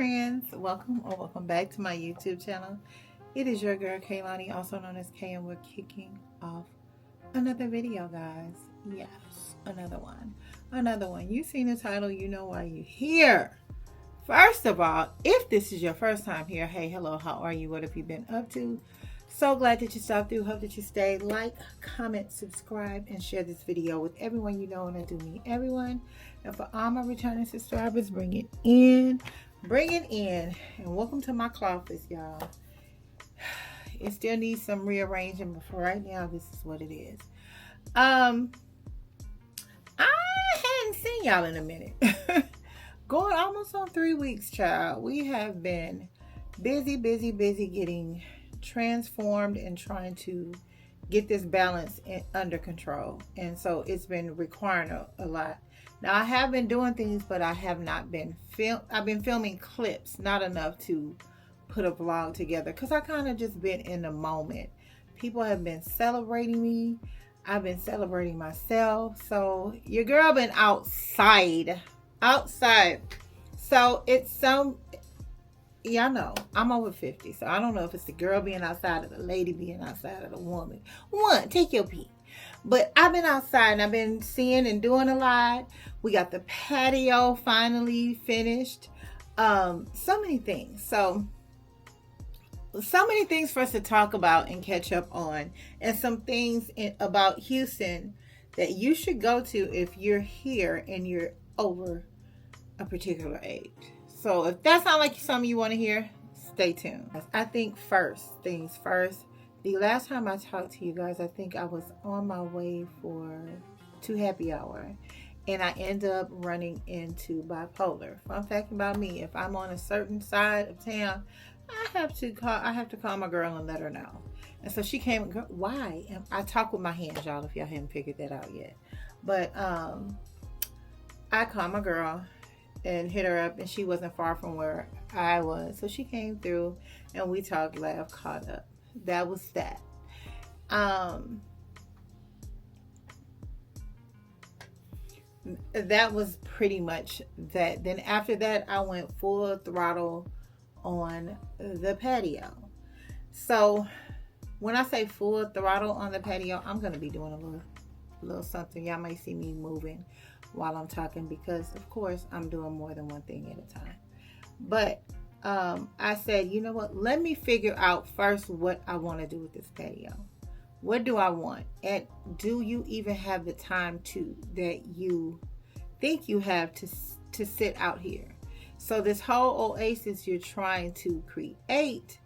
friends, welcome or welcome back to my YouTube channel. It is your girl Kaye Lanhi, also known as Kaye, and we're kicking off another video, guys. Yes, another one. You seen the title, you know why you're here. First of all, if this is your first time here, hey, hello, how are you? What have you been up to? So glad that you stopped through. Hope that you stayed. Like, comment, subscribe, and share this video with everyone you know, and I do mean everyone. And for all my returning subscribers, bring it in, and welcome to my closet, y'all. It still needs some rearranging, but for right now, this is what it is. I hadn't seen y'all in a minute. Going almost on 3 weeks, child. We have been busy getting transformed and trying to get this balance under control, and so it's been requiring a lot. Now I have been doing things, but I have not been I've been filming clips, not enough to put a vlog together, because I kind of just been in the moment. People have been celebrating me, I've been celebrating myself, so your girl been outside. So it's some, y'all know I'm over 50, so I don't know if it's the girl being outside or the lady being outside or the woman. Take your pick. But I've been outside and I've been seeing and doing a lot. We got the patio finally finished. So many things. So many things for us to talk about and catch up on, and some things about Houston that you should go to if you're here and you're over a particular age. So if that sounds like something you want to hear, stay tuned. I think first things first, the last time I talked to you guys, I think I was on my way to happy hour, and I end up running into bipolar. Fun fact about me, if I'm on a certain side of town, I have to call my girl and let her know. And so she came, why? And I talk with my hands, y'all, if y'all haven't figured that out yet. But I called my girl and hit her up, and she wasn't far from where I was. So she came through and we talked, laughed, caught up. That was that. That was pretty much that. Then after that, I went full throttle on the patio. So when I say full throttle on the patio, I'm going to be doing a little something. Y'all might see me moving while I'm talking, because of course I'm doing more than one thing at a time. But I said, you know what, let me figure out first what I want to do with this patio. What do I want? And do you even have the time that you think you have to sit out here? So this whole oasis you're trying to create,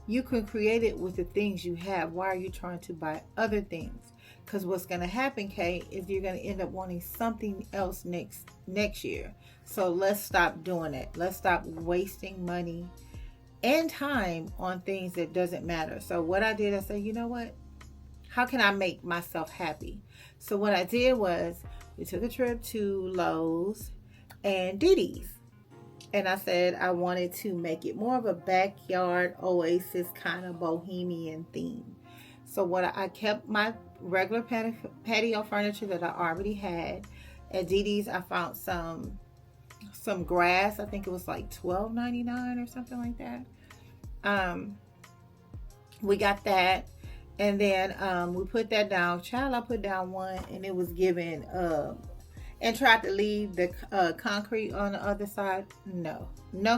you can create it with the things you have. Why are you trying to buy other things? Because what's going to happen, Kay, is you're going to end up wanting something else next year. So let's stop doing it. Let's stop wasting money and time on things that doesn't matter. So what I did, I said, you know what? How can I make myself happy? So what I did was, we took a trip to Lowe's and Diddy's. And I said I wanted to make it more of a backyard oasis kind of bohemian theme. So what I kept my regular patio furniture that I already had. At Diddy's, I found some grass. I think it was like $12.99 or something like that. We got that, and then we put that down. Child, I put down one, and it was given and tried to leave the concrete on the other side. No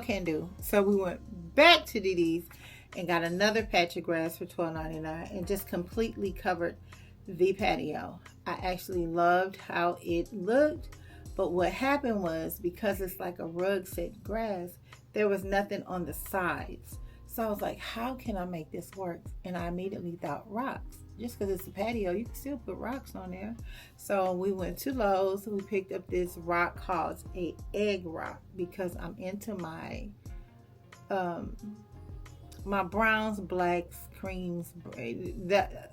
can do. So we went back to Diddy's and got another patch of grass for $12.99 and just completely covered the patio. I actually loved how it looked, but what happened was, because it's like a rug set grass, there was nothing on the sides. So I was like, how can I make this work? And I immediately thought rocks. Just because it's a patio, you can still put rocks on there. So we went to Lowe's. We picked up this rock called a egg rock, because I'm into my my browns, blacks, creams,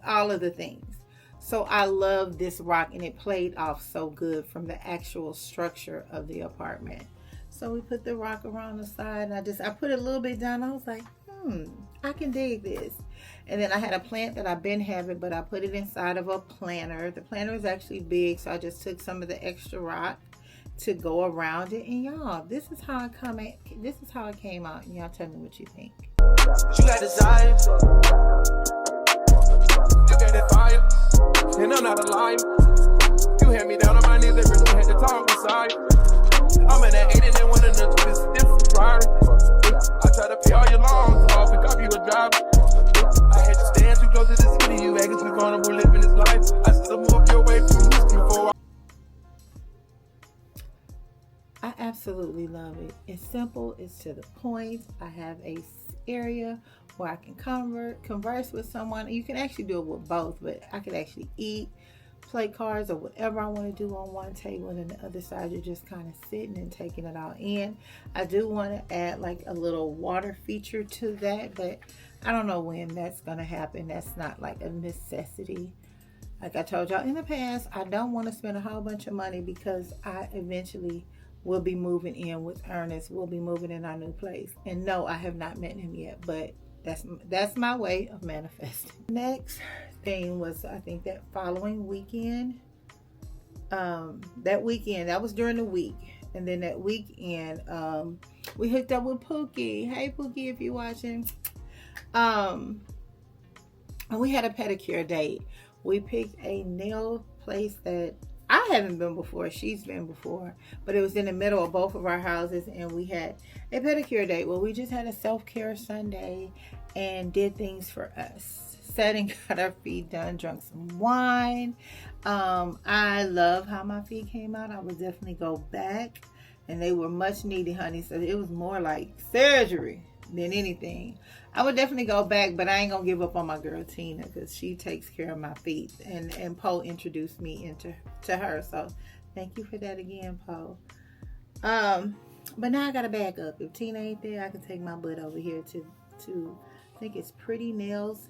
all of the things. So I love this rock, and it played off so good from the actual structure of the apartment. So we put the rock around the side, and I put it a little bit down. I was like, I can dig this. And then I had a plant that I've been having, but I put it inside of a planter. The planter is actually big, so I just took some of the extra rock to go around it. And y'all, this is how it came out. And y'all tell me what you think. You got desire, you got that fire, and I'm not a liar. You had me down on my knees, they really had to talk beside. I'm in that 8 and then one of the this different priority. I try to pay all your loans off and copy you a driver. I had to stand too close to the city, you acting too vulnerable living this life. I still moved you away from Houston before I absolutely love it. It's simple, it's to the point. I have a area where I can converse with someone. You can actually do it with both, but I could actually eat, play cards, or whatever I want to do on one table, and the other side you're just kind of sitting and taking it all in. I do want to add like a little water feature to that, but I don't know when that's going to happen. That's not like a necessity. Like I told y'all in the past, I don't want to spend a whole bunch of money because I eventually will be moving in with Ernest. We'll be moving in our new place. And no, I have not met him yet, but that's my way of manifesting. Next thing was, I think that following weekend, that was during the week. And then that weekend, we hooked up with Pookie. Hey Pookie, if you're watching. And we had a pedicure date. We picked a nail place that I haven't been before, she's been before, but it was in the middle of both of our houses, and we had a pedicure date. Well, we just had a self-care Sunday and did things for us. Sat and got our feet done, drank some wine. I love how my feet came out. I would definitely go back, and they were much needed, honey. So it was more like surgery than anything. I would definitely go back, but I ain't gonna give up on my girl Tina because she takes care of my feet, and Poe introduced me to her. So thank you for that again, Poe. But now I gotta back up. If Tina ain't there, I can take my butt over here to I think it's Pretty Nails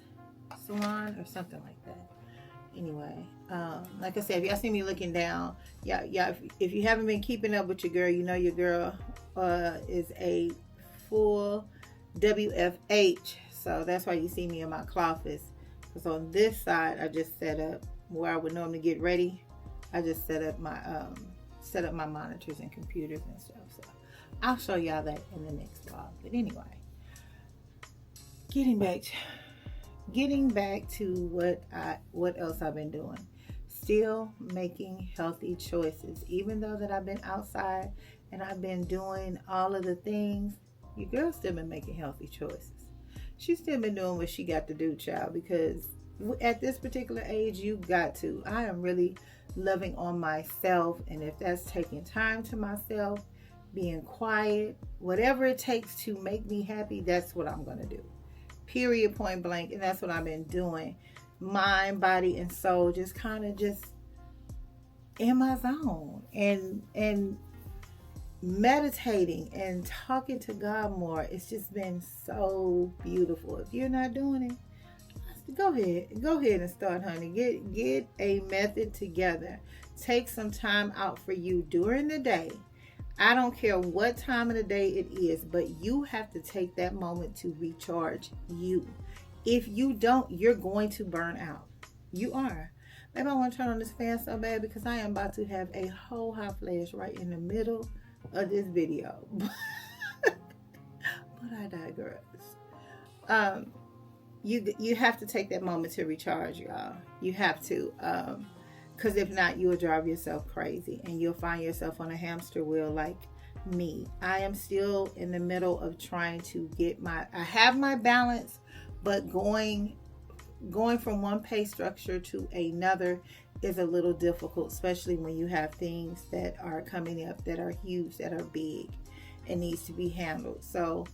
Salon or something like that. Anyway, like I said, if y'all see me looking down, yeah, if you haven't been keeping up with your girl, you know your girl is a full WFH, so that's why you see me in my closets. Because on this side, I just set up where I would normally get ready. I just set up my monitors and computers and stuff. So I'll show y'all that in the next vlog. But anyway, getting back to what else I've been doing. Still making healthy choices, even though that I've been outside and I've been doing all of the things. Your girl still been making healthy choices. She's still been doing what she got to do, child, because at this particular age, you got to. I am really loving on myself, and if that's taking time to myself, being quiet, whatever it takes to make me happy, that's what I'm going to do. Period, point blank. And that's what I've been doing. Mind, body, and soul, just kind of just in my zone. And meditating and talking to God more. It's just been so beautiful. If you're not doing it, go ahead and start, honey. Get a method together. Take some time out for you during the day. I don't care what time of the day it is, but you have to take that moment to recharge you. If you don't, you're going to burn out. You are. Maybe I want to turn on this fan so bad because I am about to have a whole hot flash right in the middle of this video. But I digress. You have to take that moment to recharge, y'all. You have to, because if not, you will drive yourself crazy and you'll find yourself on a hamster wheel like me. I am still in the middle of trying to get I have my balance, but going from one pay structure to another is a little difficult, especially when you have things that are coming up that are huge, that are big, and needs to be handled. So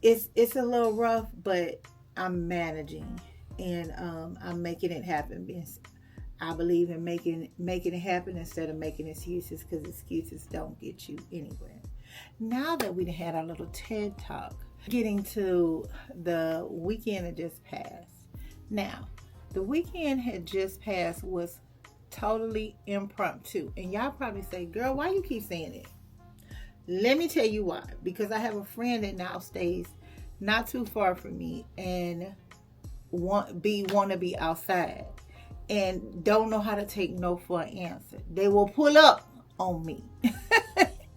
it's a little rough, but I'm managing, and I'm making it happen. I believe in making it happen instead of making excuses, because excuses don't get you anywhere. Now that we had our little TED Talk, getting to the weekend that just passed. Now, the weekend had just passed was totally impromptu. And y'all probably say, girl, why you keep saying it? Let me tell you why. Because I have a friend that now stays not too far from me and want to be outside and don't know how to take no for an answer. They will pull up on me.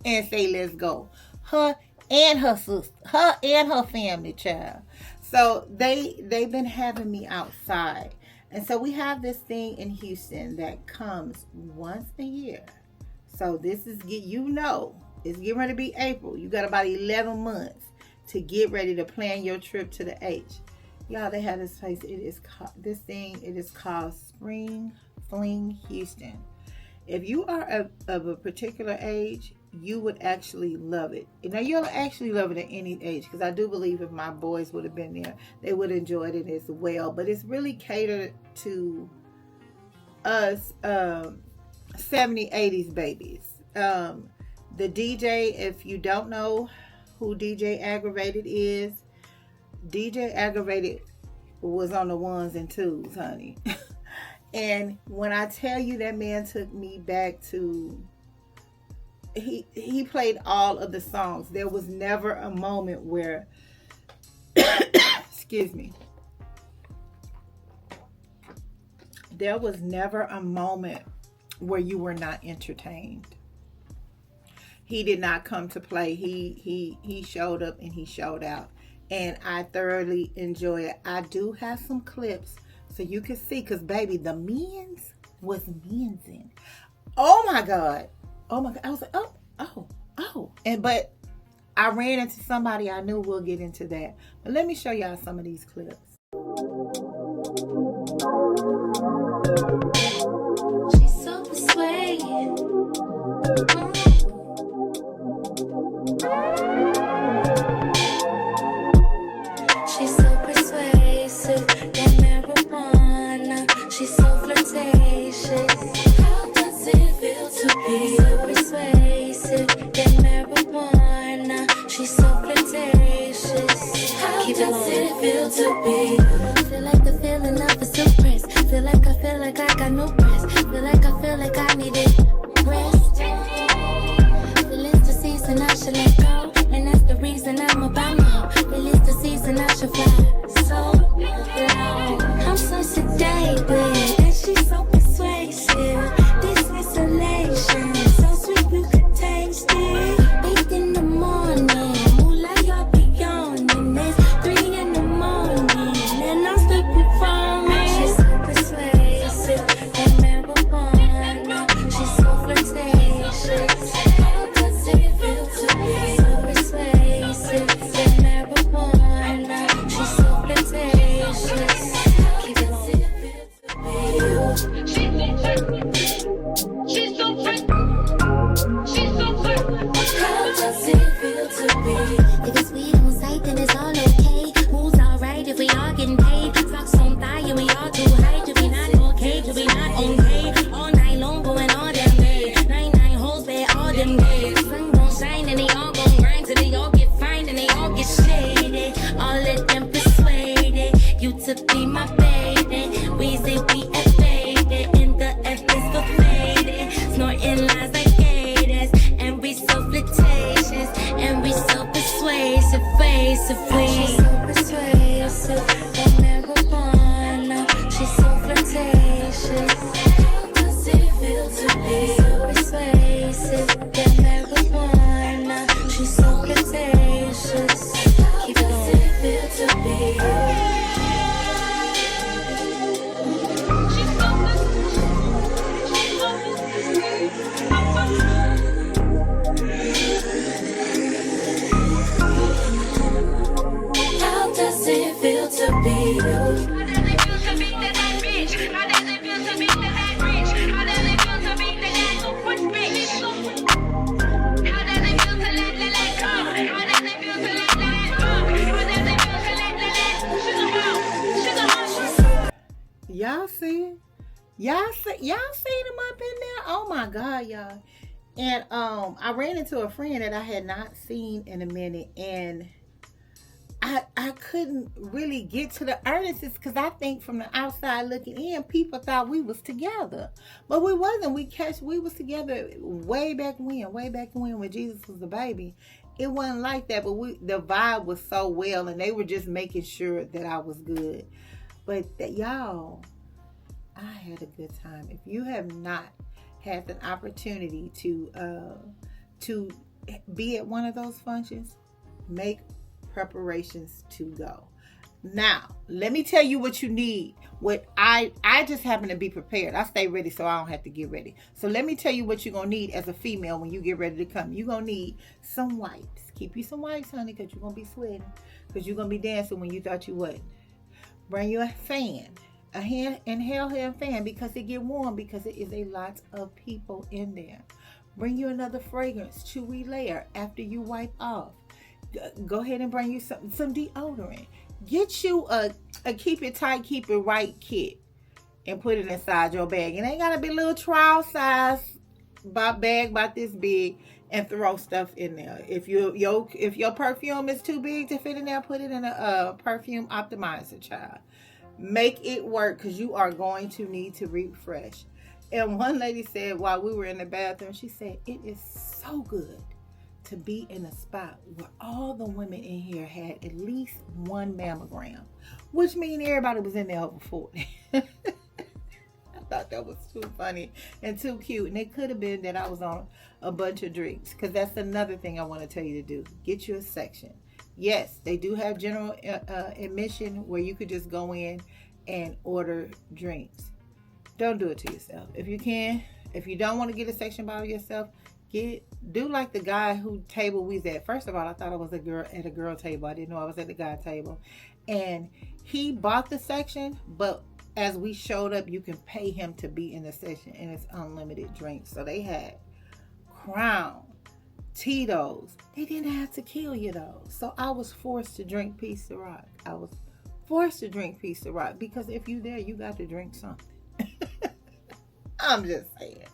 and say, let's go. Her and her sister, her and her family, child. So they've been having me outside. And so we have this thing in Houston that comes once a year. So this is, it's getting ready to be April. You got about 11 months to get ready to plan your trip to the H. Y'all, they have this place. It is called Fling Houston. If you are of a particular age, you would actually love it. Now, you'll actually love it at any age, because I do believe if my boys would have been there, they would have enjoyed it as well. But it's really catered to us 70s, 80s babies. The DJ, if you don't know who DJ Aggravated is, DJ Aggravated was on the ones and twos, honey. And when I tell you, that man took me back to, he played all of the songs. There was never a moment where excuse me, there was never a moment where you were not entertained. He did not come to play. He showed up and he showed out, and I thoroughly enjoy it. I do have some clips so you can see, because baby, the men's was men's in. Oh my god, I was like, oh, but I ran into somebody I knew. We'll get into that, but let me show y'all some of these clips. She's so persuasive. She's so persuasive. That marijuana. She's so flirtatious. How does it feel to be so persuasive? That marijuana. She's so flirtatious. How does it feel to be? Feel like the feeling of a suppress. Feel like I got no breath. Feel like I needed rest. Feel it's the season I should let go, and that's the reason I'm about now. Feel it's the season I should fly so low. I'm so sedated, and she's so persuasive. This isolation, so sweet you could taste it. 8 in the morning, moonlight y'all be yawning. It's 3 in the morning, and I'm sleeping from it. She's so persuasive, and marijuana. She's so flirtatious. How does it feel to be so persuasive, and marijuana? She's so flirtatious. Keep it on. She's so how does it feel to be? If it's weed on sight, then it's all okay. Moves alright if we all getting paid. Fucks on thigh and we all too high. To be not okay, to be not okay. All night long going all damn day. 9 hoes bad all them days. Sun gon' shine and they all gon' grind till they all get fined and they all get shaded. All of them persuaded you to be my baby. We say we faded, and the F is for faded. Snorting lies like gators, and we so flirtatious, and we so persuasive, face of She's so persuasive, that marijuana. She's so flirtatious. How does it feel to be so persuasive, that marijuana? She's so flirtatious. How does it feel to be? How does it feel to be you? How does it feel to be that rich? How does it feel to be that rich? How does it feel to be that super rich? How does it feel to let go? How does it feel to let go? How does it feel to let sugar? Y'all see them up in there? Oh my god, y'all. And I ran into a friend that I had not seen in a minute, and I couldn't really get to the earnestness, because I think from the outside looking in, people thought we was together, but we wasn't. We was together way back when Jesus was a baby. It wasn't like that, but the vibe was so well, and they were just making sure that I was good. But that, y'all, I had a good time. If you have not had an opportunity to be at one of those functions, make preparations to go. Now, let me tell you what you need. What I just happen to be prepared. I stay ready so I don't have to get ready. So let me tell you what you're going to need as a female when you get ready to come. You're going to need some wipes. Keep you some wipes, honey, because you're going to be sweating. Because you're going to be dancing when you thought you wouldn't. Bring you a fan. A inhale fan because it get warm because it is a lot of people in there. Bring you another fragrance to relayer after you wipe off. Go ahead and bring you some deodorant. Get you a keep it tight, keep it right kit and put it inside your bag. It ain't gotta be a little trial size bag about this big and throw stuff in there. If your perfume is too big to fit in there, put it in a perfume optimizer, child. Make it work because you are going to need to refresh. And one lady said while we were in the bathroom, she said, it is so good to be in a spot where all the women in here had at least one mammogram, which means everybody was in there over 40. I thought that was too funny and too cute. And it could have been that I was on a bunch of drinks, because that's another thing I want to tell you to do. Get you a section. Yes, they do have general admission where you could just go in and order drinks. Don't do it to yourself. If you can, if you don't want to get a section by yourself, do like the guy who table we was at. First of all, I thought I was a girl at a girl table. I didn't know I was at the guy table. And he bought the section, but as we showed up, you can pay him to be in the section, and it's unlimited drinks. So they had Crown, Tito's. They didn't have to kill you though. So I was forced to drink Peace to Rock. I was forced to drink Peace to Rock because if you there, you got to drink something. I'm just saying.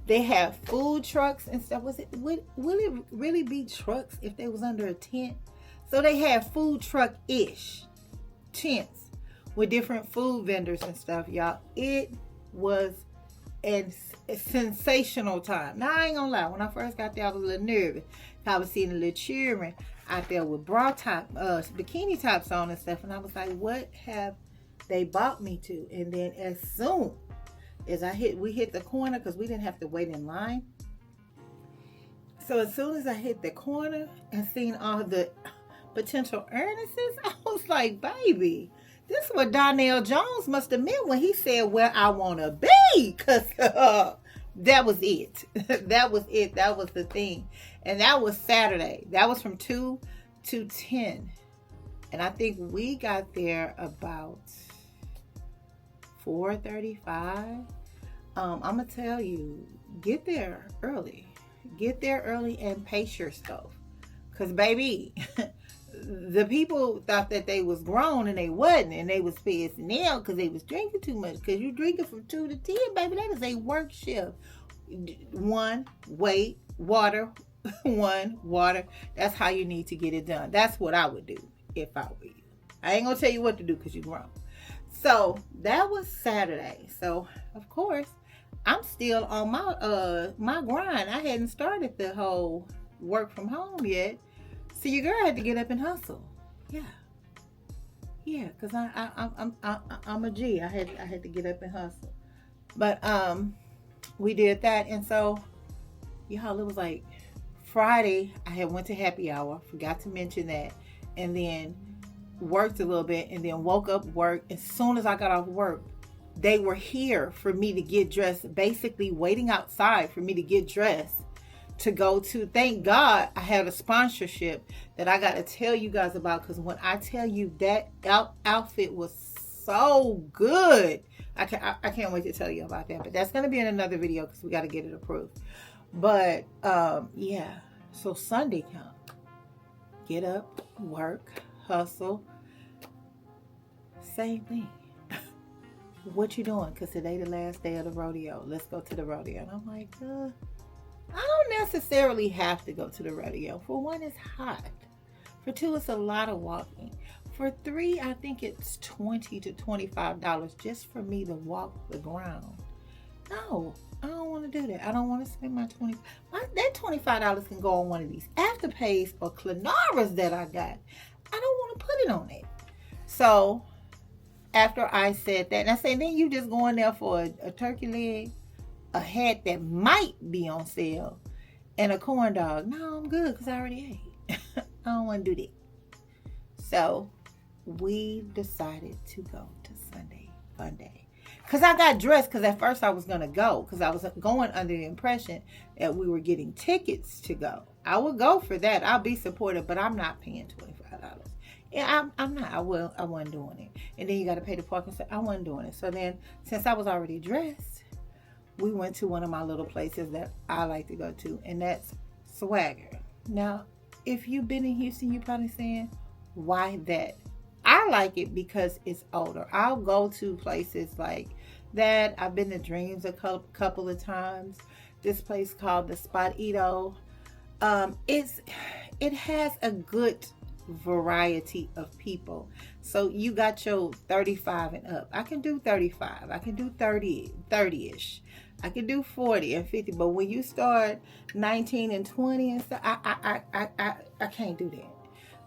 They have food trucks and stuff. Would it really be trucks if they was under a tent? So they have food truck-ish tents with different food vendors and stuff, y'all. It was a sensational time. Now, I ain't gonna lie. When I first got there, I was a little nervous. I was seeing a little cheering out there with bikini tops on and stuff. And I was like, what have they bought me to? And then as soon as we hit the corner, because we didn't have to wait in line. So as soon as I hit the corner and seen all the potential earnings, I was like, baby, this is what Donnell Jones must have meant when he said where I want to be. Because that was it. That was it. That was the thing. And that was Saturday. That was from 2 to 10. And I think we got there about 4:35. I'm gonna tell you, get there early and pace yourself, cause baby, the people thought that they was grown and they wasn't, and they was passing out because they was drinking too much. Cause you drinking from 2 to 10, baby, that is a work shift. One, wait, water. One, water. That's how you need to get it done. That's what I would do if I were you. I ain't gonna tell you what to do because you're grown. So that was Saturday. So of course I'm still on my grind. I hadn't started the whole work from home yet. So your girl had to get up and hustle. Yeah, because I'm a G. I had to get up and hustle. But we did that, and so y'all, it was like Friday. I had went to happy hour. Forgot to mention that, and then worked a little bit, and then woke up, work. As soon as I got off work, they were here for me to get dressed, basically waiting outside for me to get dressed to go to. Thank God I had a sponsorship that I got to tell you guys about, because when I tell you that outfit was so good, I can't wait to tell you about that. But that's going to be in another video because we got to get it approved. But yeah, so Sunday come, get up, work, hustle, same thing. What you doing? Because today the last day of the rodeo. Let's go to the rodeo. And I'm like, I don't necessarily have to go to the rodeo. For one, it's hot. For two, it's a lot of walking. For three, I think it's $20 to $25 just for me to walk the ground. No, I don't want to do that. I don't want to spend my that $25 can go on one of these Afterpays or Clanaras that I got. I don't want to put it on it. So after I said that, and I said, then you just going there for a turkey leg, a hat that might be on sale, and a corn dog. No, I'm good because I already ate. I don't want to do that. So we decided to go to Sunday Fun Day. Because I got dressed, because at first I was going to go, because I was going under the impression that we were getting tickets to go. I would go for that. I'll be supportive, but I'm not paying $25. Yeah, I'm not. I wasn't doing it. And then you got to pay the parking. So I wasn't doing it. So then, since I was already dressed, we went to one of my little places that I like to go to, and that's Swagger. Now, if you've been in Houston, you're probably saying, why that? I like it because it's older. I'll go to places like that. I've been to Dreams a couple of times. This place called the Spotito. It has a good variety of people. So you got your 35 and up. I can do 35. I can do 30-ish. I can do 40 and 50. But when you start 19 and 20 and stuff, I can't do that.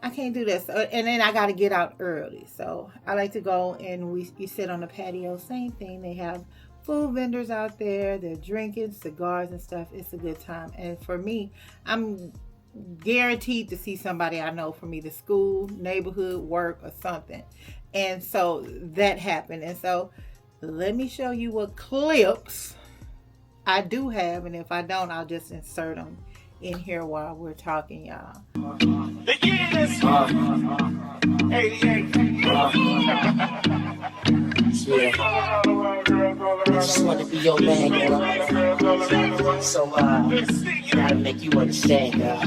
I can't do this. And then I got to get out early. So I like to go and you sit on the patio. Same thing. They have food vendors out there. They're drinking cigars and stuff. It's a good time. And for me, I'm guaranteed to see somebody I know from either school, neighborhood, work, or something. And so that happened. And so let me show you what clips I do have. And if I don't, I'll just insert them in here while we're talking, y'all. The year is 88. Yeah. I just want to be your man, girl. So, gotta make you understand, girl.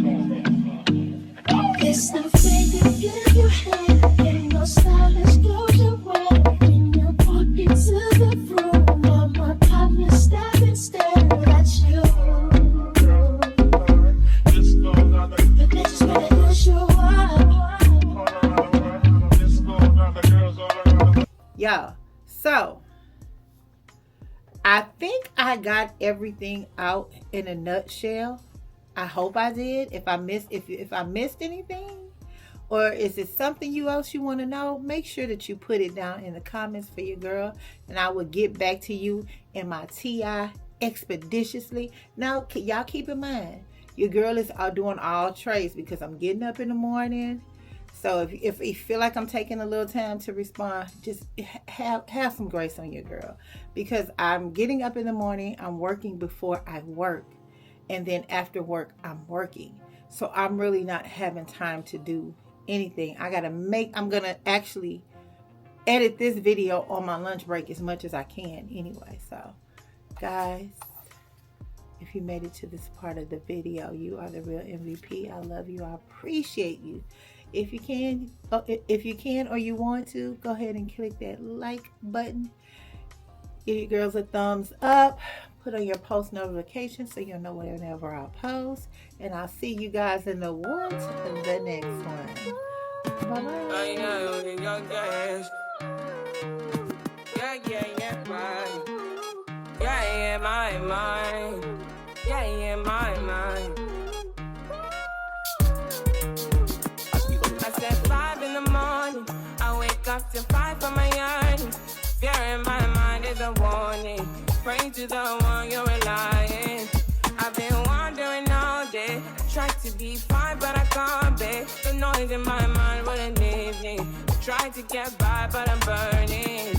It's the way you give your hand and your stylish clothes you wear. When you walk into the room, all my partners stop and stare at you. The bitches wanna go show up. Yeah, so I think I got everything out in a nutshell. I hope I did. If I missed anything, or is it something else you want to know, make sure that you put it down in the comments for your girl, and I will get back to you in my TI expeditiously. Now, y'all keep in mind, your girl is doing all trades because I'm getting up in the morning. So if you feel like I'm taking a little time to respond, just have some grace on your girl, because I'm getting up in the morning, I'm working before I work, and then after work I'm working. So I'm really not having time to do anything. I'm gonna actually edit this video on my lunch break as much as I can anyway. So guys, if you made it to this part of the video, you are the real MVP. I love you. I appreciate you. If you can or you want to, go ahead and click that like button. Give your girls a thumbs up. Put on your post notifications so you'll know whenever I post. And I'll see you guys in the next one. Bye-bye. I said 5 in the morning, I wake up to 5 for my yearning. Fear in my mind is a warning. Pray to the one you're relying. I've been wandering all day, tried to be fine but I can't be. The noise in my mind wouldn't leave me. I tried to get by but I'm burning.